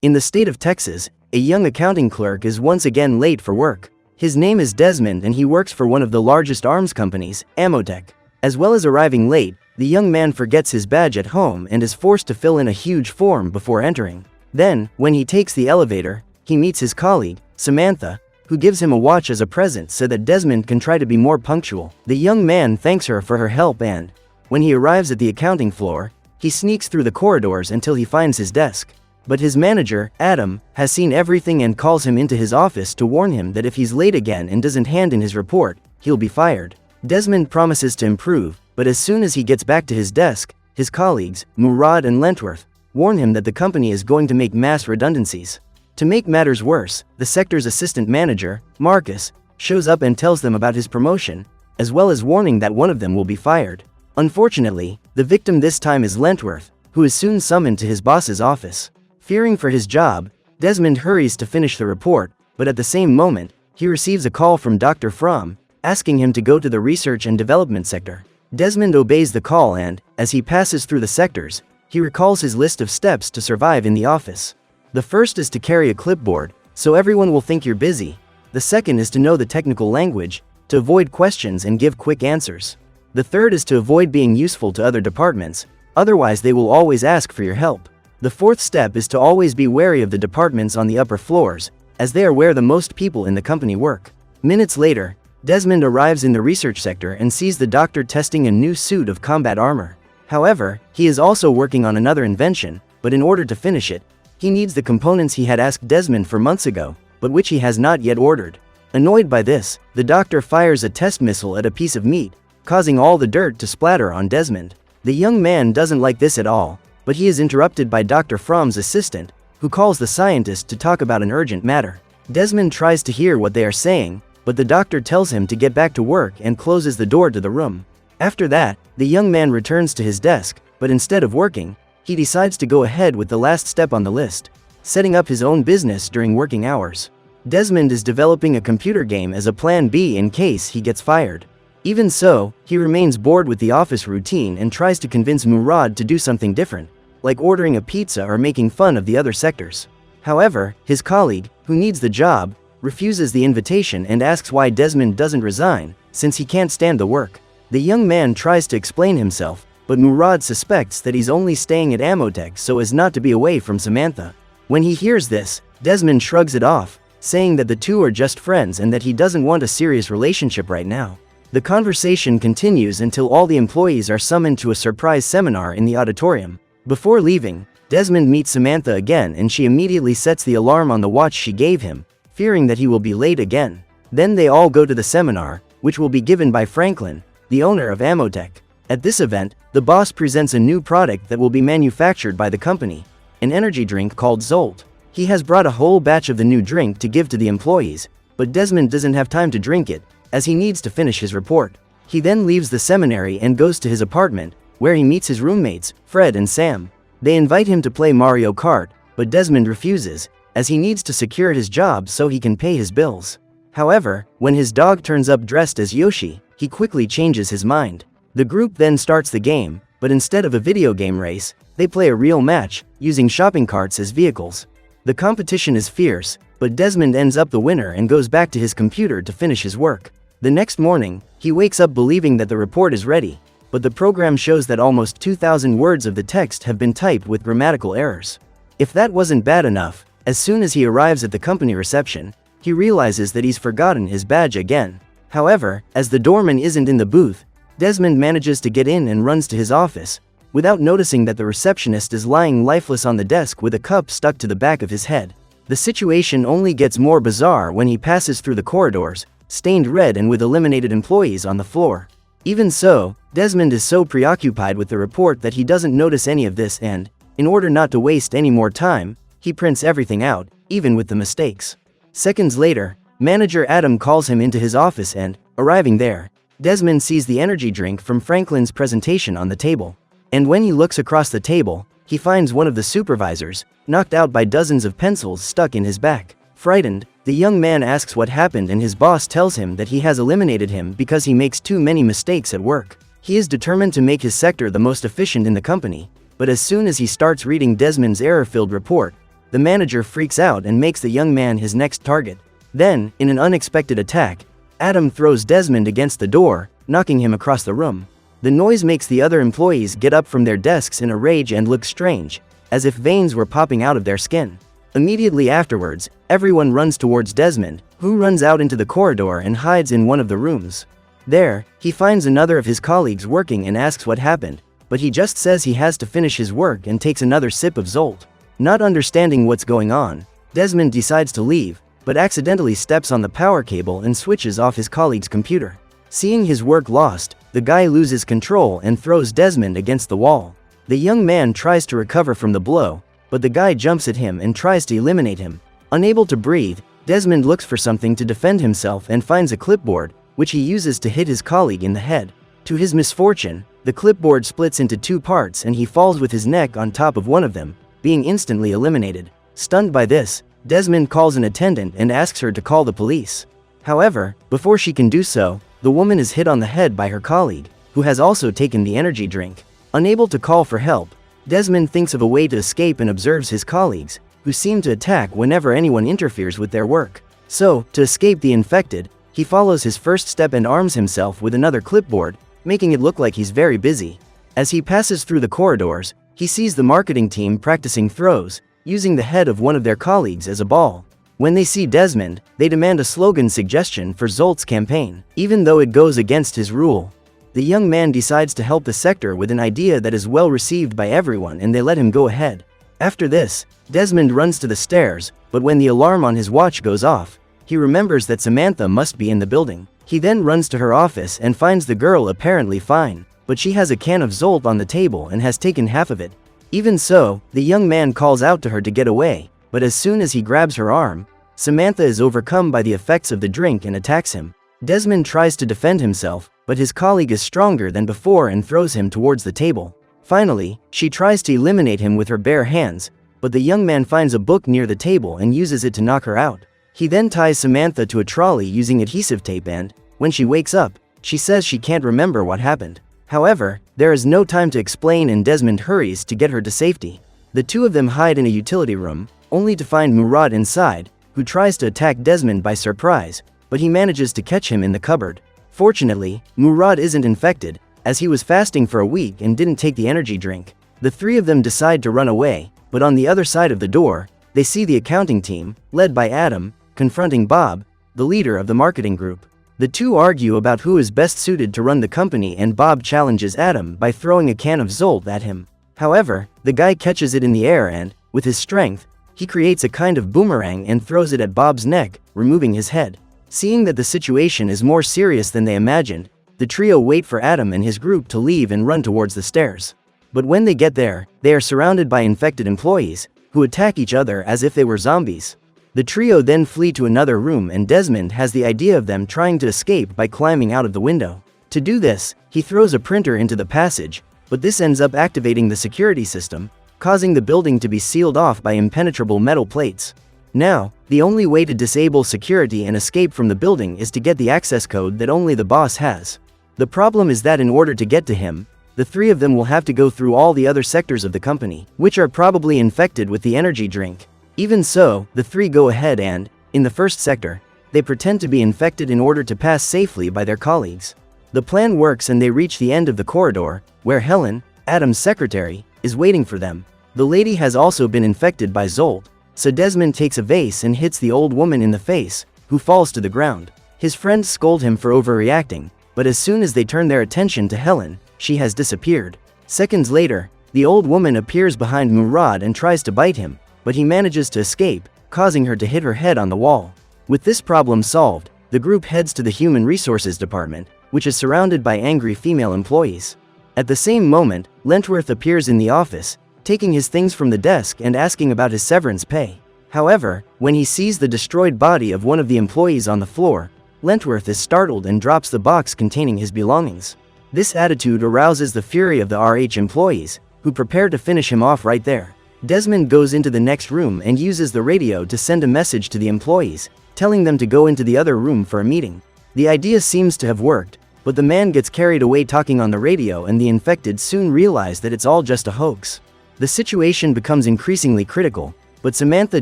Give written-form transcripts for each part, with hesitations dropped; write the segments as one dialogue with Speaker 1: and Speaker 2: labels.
Speaker 1: In the state of Texas, a young accounting clerk is once again late for work. His name is Desmond and he works for one of the largest arms companies, Amotech. As well as arriving late, the young man forgets his badge at home and is forced to fill in a huge form before entering. Then, when he takes the elevator, he meets his colleague, Samantha, who gives him a watch as a present so that Desmond can try to be more punctual. The young man thanks her for her help and, when he arrives at the accounting floor, he sneaks through the corridors until he finds his desk. But his manager, Adam, has seen everything and calls him into his office to warn him that if he's late again and doesn't hand in his report, he'll be fired. Desmond promises to improve, but as soon as he gets back to his desk, his colleagues, Murad and Lentworth, warn him that the company is going to make mass redundancies. To make matters worse, the sector's assistant manager, Marcus, shows up and tells them about his promotion, as well as warning that one of them will be fired. Unfortunately, the victim this time is Lentworth, who is soon summoned to his boss's office. Fearing for his job, Desmond hurries to finish the report, but at the same moment, he receives a call from Dr. Fromm, asking him to go to the research and development sector. Desmond obeys the call and, as he passes through the sectors, he recalls his list of steps to survive in the office. The first is to carry a clipboard, so everyone will think you're busy. The second is to know the technical language, to avoid questions and give quick answers. The third is to avoid being useful to other departments, otherwise they will always ask for your help. The fourth step is to always be wary of the departments on the upper floors, as they are where the most people in the company work. Minutes later, Desmond arrives in the research sector and sees the doctor testing a new suit of combat armor. However, he is also working on another invention, but in order to finish it, he needs the components he had asked Desmond for months ago, but which he has not yet ordered. Annoyed by this, the doctor fires a test missile at a piece of meat, causing all the dirt to splatter on Desmond. The young man doesn't like this at all, but he is interrupted by Dr. Fromm's assistant, who calls the scientist to talk about an urgent matter. Desmond tries to hear what they are saying, but the doctor tells him to get back to work and closes the door to the room. After that, the young man returns to his desk, but instead of working, he decides to go ahead with the last step on the list, setting up his own business during working hours. Desmond is developing a computer game as a plan B in case he gets fired. Even so, he remains bored with the office routine and tries to convince Murad to do something different, like ordering a pizza or making fun of the other sectors. However, his colleague, who needs the job, refuses the invitation and asks why Desmond doesn't resign, since he can't stand the work. The young man tries to explain himself, but Murad suspects that he's only staying at Amotech so as not to be away from Samantha. When he hears this, Desmond shrugs it off, saying that the two are just friends and that he doesn't want a serious relationship right now. The conversation continues until all the employees are summoned to a surprise seminar in the auditorium. Before leaving, Desmond meets Samantha again and she immediately sets the alarm on the watch she gave him, fearing that he will be late again. Then they all go to the seminar, which will be given by Franklin, the owner of Amotech. At this event, the boss presents a new product that will be manufactured by the company, an energy drink called Zolt. He has brought a whole batch of the new drink to give to the employees, but Desmond doesn't have time to drink it, as he needs to finish his report. He then leaves the seminary and goes to his apartment, where he meets his roommates, Fred and Sam. They invite him to play Mario Kart, but Desmond refuses, as he needs to secure his job so he can pay his bills. However, when his dog turns up dressed as Yoshi, he quickly changes his mind. The group then starts the game, but instead of a video game race, they play a real match, using shopping carts as vehicles. The competition is fierce, but Desmond ends up the winner and goes back to his computer to finish his work. The next morning, he wakes up believing that the report is ready, but the program shows that almost 2,000 words of the text have been typed with grammatical errors. If that wasn't bad enough, as soon as he arrives at the company reception, he realizes that he's forgotten his badge again. However, as the doorman isn't in the booth, Desmond manages to get in and runs to his office, without noticing that the receptionist is lying lifeless on the desk with a cup stuck to the back of his head. The situation only gets more bizarre when he passes through the corridors, stained red and with eliminated employees on the floor. Even so, Desmond is so preoccupied with the report that he doesn't notice any of this and, in order not to waste any more time, he prints everything out, even with the mistakes. Seconds later, manager Adam calls him into his office and, arriving there, Desmond sees the energy drink from Franklin's presentation on the table. And when he looks across the table, he finds one of the supervisors, knocked out by dozens of pencils stuck in his back. Frightened, the young man asks what happened and his boss tells him that he has eliminated him because he makes too many mistakes at work. He is determined to make his sector the most efficient in the company, but as soon as he starts reading Desmond's error-filled report, the manager freaks out and makes the young man his next target. Then, in an unexpected attack, Adam throws Desmond against the door, knocking him across the room. The noise makes the other employees get up from their desks in a rage and look strange, as if veins were popping out of their skin. Immediately afterwards, everyone runs towards Desmond, who runs out into the corridor and hides in one of the rooms. There, he finds another of his colleagues working and asks what happened, but he just says he has to finish his work and takes another sip of Zolt. Not understanding what's going on, Desmond decides to leave, but accidentally steps on the power cable and switches off his colleague's computer. Seeing his work lost, the guy loses control and throws Desmond against the wall. The young man tries to recover from the blow, but the guy jumps at him and tries to eliminate him. Unable to breathe, Desmond looks for something to defend himself and finds a clipboard, which he uses to hit his colleague in the head. To his misfortune, the clipboard splits into two parts and he falls with his neck on top of one of them, being instantly eliminated. Stunned by this, Desmond calls an attendant and asks her to call the police. However, before she can do so, the woman is hit on the head by her colleague, who has also taken the energy drink. Unable to call for help, Desmond thinks of a way to escape and observes his colleagues, who seem to attack whenever anyone interferes with their work. So, to escape the infected, he follows his first step and arms himself with another clipboard, making it look like he's very busy. As he passes through the corridors, he sees the marketing team practicing throws, using the head of one of their colleagues as a ball. When they see Desmond, they demand a slogan suggestion for Zolt's campaign, even though it goes against his rule. The young man decides to help the sector with an idea that is well received by everyone and they let him go ahead. After this, Desmond runs to the stairs, but when the alarm on his watch goes off, he remembers that Samantha must be in the building. He then runs to her office and finds the girl apparently fine, but she has a can of Zolt on the table and has taken half of it. Even so, the young man calls out to her to get away, but as soon as he grabs her arm, Samantha is overcome by the effects of the drink and attacks him. Desmond tries to defend himself, but his colleague is stronger than before and throws him towards the table. Finally, she tries to eliminate him with her bare hands, but the young man finds a book near the table and uses it to knock her out. He then ties Samantha to a trolley using adhesive tape and, when she wakes up, she says she can't remember what happened. However, there is no time to explain and Desmond hurries to get her to safety. The two of them hide in a utility room, only to find Murad inside, who tries to attack Desmond by surprise, but he manages to catch him in the cupboard. Fortunately, Murad isn't infected, as he was fasting for a week and didn't take the energy drink. The three of them decide to run away, but on the other side of the door, they see the accounting team, led by Adam, confronting Bob, the leader of the marketing group. The two argue about who is best suited to run the company and Bob challenges Adam by throwing a can of Zolt at him. However, the guy catches it in the air and, with his strength, he creates a kind of boomerang and throws it at Bob's neck, removing his head. Seeing that the situation is more serious than they imagined, the trio wait for Adam and his group to leave and run towards the stairs. But when they get there, they are surrounded by infected employees, who attack each other as if they were zombies. The trio then flee to another room and Desmond has the idea of them trying to escape by climbing out of the window. To do this, he throws a printer into the passage, but this ends up activating the security system, causing the building to be sealed off by impenetrable metal plates. Now, the only way to disable security and escape from the building is to get the access code that only the boss has. The problem is that in order to get to him, the three of them will have to go through all the other sectors of the company, which are probably infected with the energy drink. Even so, the three go ahead and, in the first sector, they pretend to be infected in order to pass safely by their colleagues. The plan works and they reach the end of the corridor, where Helen, Adam's secretary, is waiting for them. The lady has also been infected by Zolt, so Desmond takes a vase and hits the old woman in the face, who falls to the ground. His friends scold him for overreacting, but as soon as they turn their attention to Helen, she has disappeared. Seconds later, the old woman appears behind Murad and tries to bite him, but he manages to escape, causing her to hit her head on the wall. With this problem solved, the group heads to the Human Resources Department, which is surrounded by angry female employees. At the same moment, Lentworth appears in the office, taking his things from the desk and asking about his severance pay. However, when he sees the destroyed body of one of the employees on the floor, Lentworth is startled and drops the box containing his belongings. This attitude arouses the fury of the RH employees, who prepare to finish him off right there. Desmond goes into the next room and uses the radio to send a message to the employees, telling them to go into the other room for a meeting. The idea seems to have worked, but the man gets carried away talking on the radio and the infected soon realize that it's all just a hoax. The situation becomes increasingly critical, but Samantha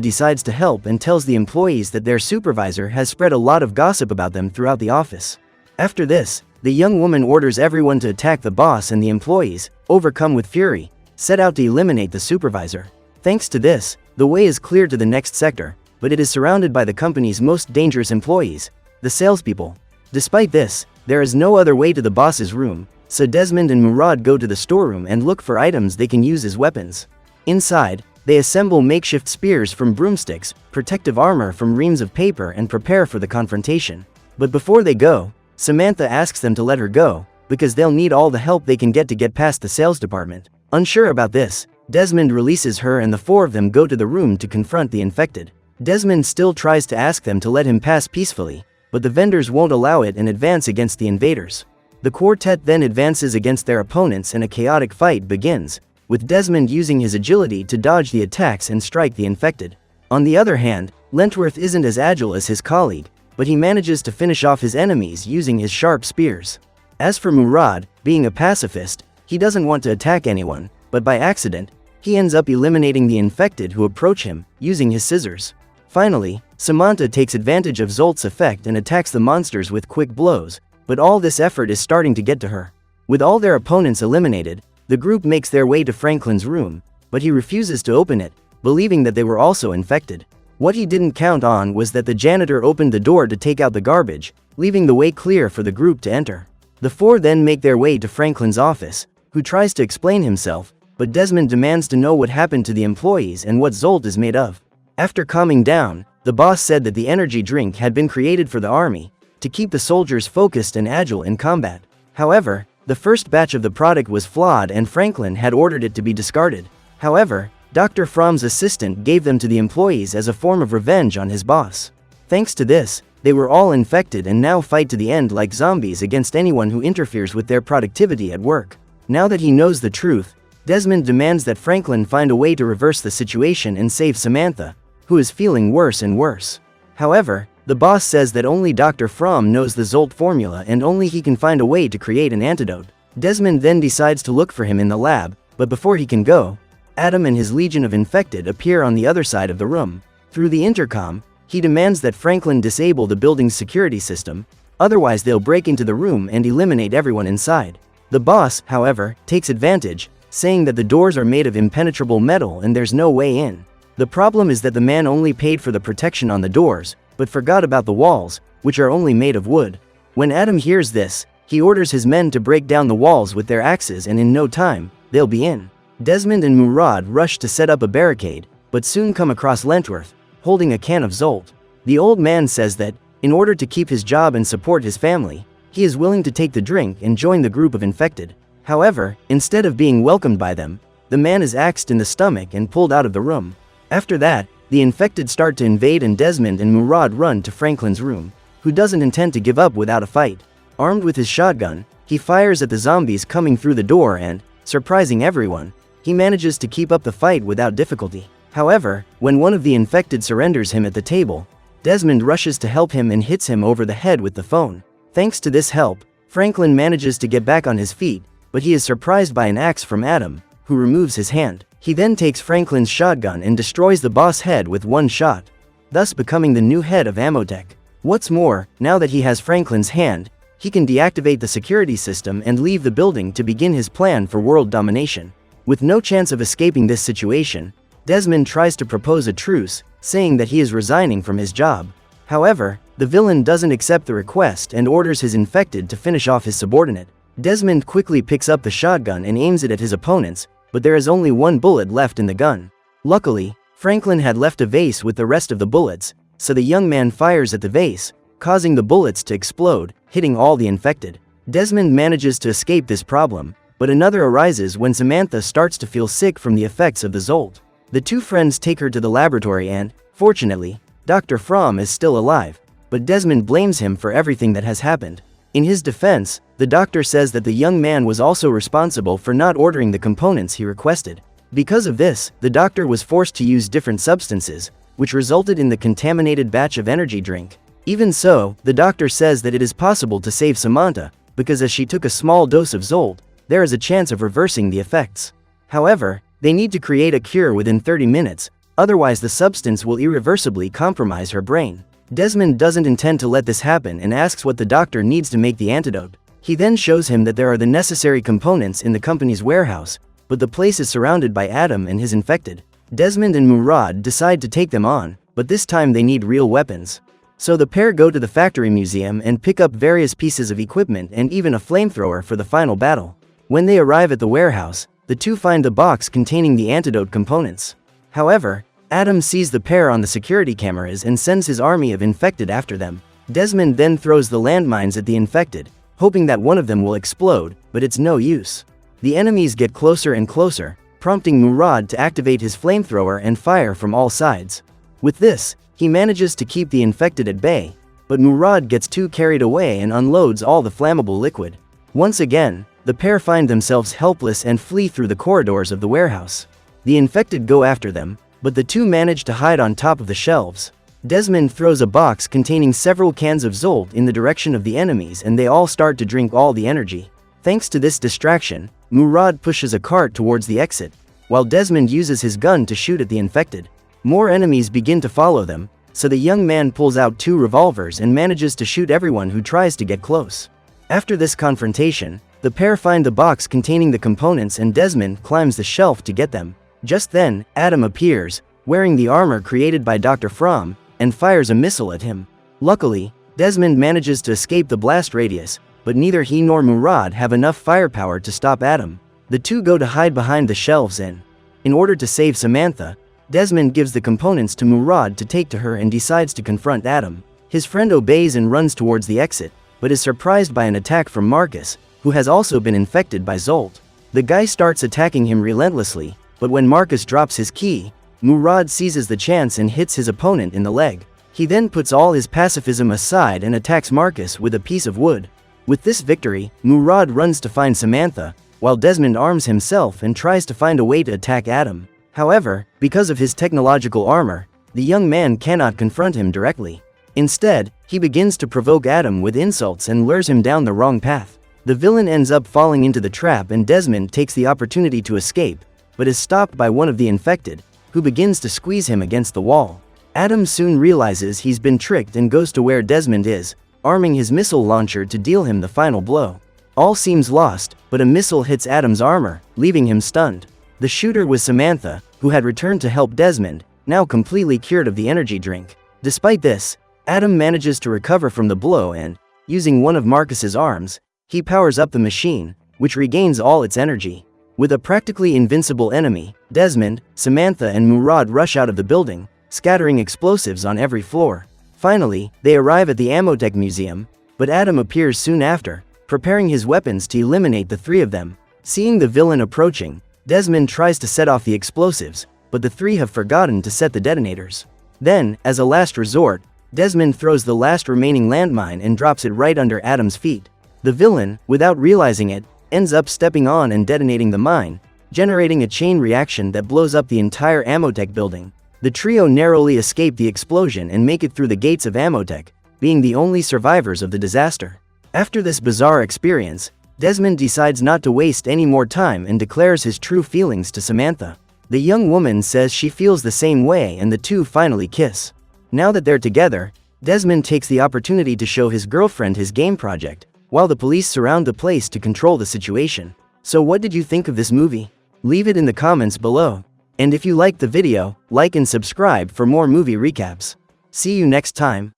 Speaker 1: decides to help and tells the employees that their supervisor has spread a lot of gossip about them throughout the office. After this, the young woman orders everyone to attack the boss, and the employees, overcome with fury, set out to eliminate the supervisor. Thanks to this, the way is clear to the next sector, but it is surrounded by the company's most dangerous employees, the salespeople. Despite this, there is no other way to the boss's room, so Desmond and Murad go to the storeroom and look for items they can use as weapons. Inside, they assemble makeshift spears from broomsticks, protective armor from reams of paper, and prepare for the confrontation. But before they go, Samantha asks them to let her go, because they'll need all the help they can get past the sales department. Unsure about this, Desmond releases her and the four of them go to the room to confront the infected. Desmond still tries to ask them to let him pass peacefully, but the vendors won't allow it and advance against the invaders. The quartet then advances against their opponents and a chaotic fight begins, with Desmond using his agility to dodge the attacks and strike the infected. On the other hand, Lentworth isn't as agile as his colleague, but he manages to finish off his enemies using his sharp spears. As for Murad, being a pacifist, he doesn't want to attack anyone, but by accident, he ends up eliminating the infected who approach him, using his scissors. Finally, Samantha takes advantage of Zolt's effect and attacks the monsters with quick blows, but all this effort is starting to get to her. With all their opponents eliminated, the group makes their way to Franklin's room, but he refuses to open it, believing that they were also infected. What he didn't count on was that the janitor opened the door to take out the garbage, leaving the way clear for the group to enter. The four then make their way to Franklin's office, who tries to explain himself, but Desmond demands to know what happened to the employees and what Zolt is made of. After calming down, the boss said that the energy drink had been created for the army, to keep the soldiers focused and agile in combat. However, the first batch of the product was flawed and Franklin had ordered it to be discarded. However, Dr. Fromm's assistant gave them to the employees as a form of revenge on his boss. Thanks to this, they were all infected and now fight to the end like zombies against anyone who interferes with their productivity at work. Now that he knows the truth, Desmond demands that Franklin find a way to reverse the situation and save Samantha, who is feeling worse and worse. However, the boss says that only Dr. Fromm knows the Zolt formula and only he can find a way to create an antidote. Desmond then decides to look for him in the lab, but before he can go, Adam and his legion of infected appear on the other side of the room. Through the intercom, he demands that Franklin disable the building's security system, otherwise they'll break into the room and eliminate everyone inside. The boss, however, takes advantage, saying that the doors are made of impenetrable metal and there's no way in. The problem is that the man only paid for the protection on the doors, but forgot about the walls, which are only made of wood. When Adam hears this, he orders his men to break down the walls with their axes and in no time, they'll be in. Desmond and Murad rush to set up a barricade, but soon come across Lentworth, holding a can of Zolt. The old man says that, in order to keep his job and support his family, he is willing to take the drink and join the group of infected. However, instead of being welcomed by them, the man is axed in the stomach and pulled out of the room. After that, the infected start to invade and Desmond and Murad run to Franklin's room, who doesn't intend to give up without a fight. Armed with his shotgun, he fires at the zombies coming through the door and, surprising everyone, he manages to keep up the fight without difficulty. However, when one of the infected surrenders him at the table, Desmond rushes to help him and hits him over the head with the phone. Thanks to this help, Franklin manages to get back on his feet, but he is surprised by an axe from Adam, who removes his hand. He then takes Franklin's shotgun and destroys the boss head with one shot, thus becoming the new head of Amotech. What's more, now that he has Franklin's hand, he can deactivate the security system and leave the building to begin his plan for world domination. With no chance of escaping this situation, Desmond tries to propose a truce, saying that he is resigning from his job. However, the villain doesn't accept the request and orders his infected to finish off his subordinate. Desmond quickly picks up the shotgun and aims it at his opponents, but there is only one bullet left in the gun. Luckily, Franklin had left a vase with the rest of the bullets, so the young man fires at the vase, causing the bullets to explode, hitting all the infected. Desmond manages to escape this problem, but another arises when Samantha starts to feel sick from the effects of the Zolt. The two friends take her to the laboratory and, fortunately, Dr. Fromm is still alive, but Desmond blames him for everything that has happened. In his defense, the doctor says that the young man was also responsible for not ordering the components he requested. Because of this, the doctor was forced to use different substances, which resulted in the contaminated batch of energy drink. Even so, the doctor says that it is possible to save Samantha, because as she took a small dose of Zolt, there is a chance of reversing the effects. However, they need to create a cure within 30 minutes, Otherwise, the substance will irreversibly compromise her brain. Desmond doesn't intend to let this happen and asks what the doctor needs to make the antidote. He then shows him that there are the necessary components in the company's warehouse, but the place is surrounded by Adam and his infected. Desmond and Murad decide to take them on, but this time they need real weapons. So the pair go to the factory museum and pick up various pieces of equipment and even a flamethrower for the final battle. When they arrive at the warehouse, the two find the box containing the antidote components. However, Adam sees the pair on the security cameras and sends his army of infected after them. Desmond then throws the landmines at the infected, hoping that one of them will explode, but it's no use. The enemies get closer and closer, prompting Murad to activate his flamethrower and fire from all sides. With this, he manages to keep the infected at bay, but Murad gets too carried away and unloads all the flammable liquid. Once again, the pair find themselves helpless and flee through the corridors of the warehouse. The infected go after them, but the two manage to hide on top of the shelves. Desmond throws a box containing several cans of Zolt in the direction of the enemies and they all start to drink all the energy. Thanks to this distraction, Murad pushes a cart towards the exit, while Desmond uses his gun to shoot at the infected. More enemies begin to follow them, so the young man pulls out 2 revolvers and manages to shoot everyone who tries to get close. After this confrontation, the pair find the box containing the components and Desmond climbs the shelf to get them. Just then, Adam appears, wearing the armor created by Dr. Fromm, and fires a missile at him. Luckily, Desmond manages to escape the blast radius, but neither he nor Murad have enough firepower to stop Adam. The two go to hide behind the shelves and, in order to save Samantha, Desmond gives the components to Murad to take to her and decides to confront Adam. His friend obeys and runs towards the exit, but is surprised by an attack from Marcus, who has also been infected by Zolt. The guy starts attacking him relentlessly, but when Marcus drops his key, Murad seizes the chance and hits his opponent in the leg. He then puts all his pacifism aside and attacks Marcus with a piece of wood. With this victory, Murad runs to find Samantha, while Desmond arms himself and tries to find a way to attack Adam. However, because of his technological armor, the young man cannot confront him directly. Instead, he begins to provoke Adam with insults and lures him down the wrong path. The villain ends up falling into the trap and Desmond takes the opportunity to escape, but is stopped by one of the infected, who begins to squeeze him against the wall. Adam soon realizes he's been tricked and goes to where Desmond is, arming his missile launcher to deal him the final blow. All seems lost, but a missile hits Adam's armor, leaving him stunned. The shooter was Samantha, who had returned to help Desmond, now completely cured of the energy drink. Despite this, Adam manages to recover from the blow and, using one of Marcus's arms, he powers up the machine, which regains all its energy. With a practically invincible enemy, Desmond, Samantha and Murad rush out of the building, scattering explosives on every floor. Finally, they arrive at the Amotech Museum, but Adam appears soon after, preparing his weapons to eliminate the 3 of them. Seeing the villain approaching, Desmond tries to set off the explosives, but the 3 have forgotten to set the detonators. Then, as a last resort, Desmond throws the last remaining landmine and drops it right under Adam's feet. The villain, without realizing it, ends up stepping on and detonating the mine, generating a chain reaction that blows up the entire Amotech building. The trio narrowly escape the explosion and make it through the gates of Amotech, being the only survivors of the disaster. After this bizarre experience, Desmond decides not to waste any more time and declares his true feelings to Samantha. The young woman says she feels the same way and the two finally kiss. Now that they're together, Desmond takes the opportunity to show his girlfriend his game project, while the police surround the place to control the situation. So what did you think of this movie? Leave it in the comments below. And if you liked the video, like and subscribe for more movie recaps. See you next time.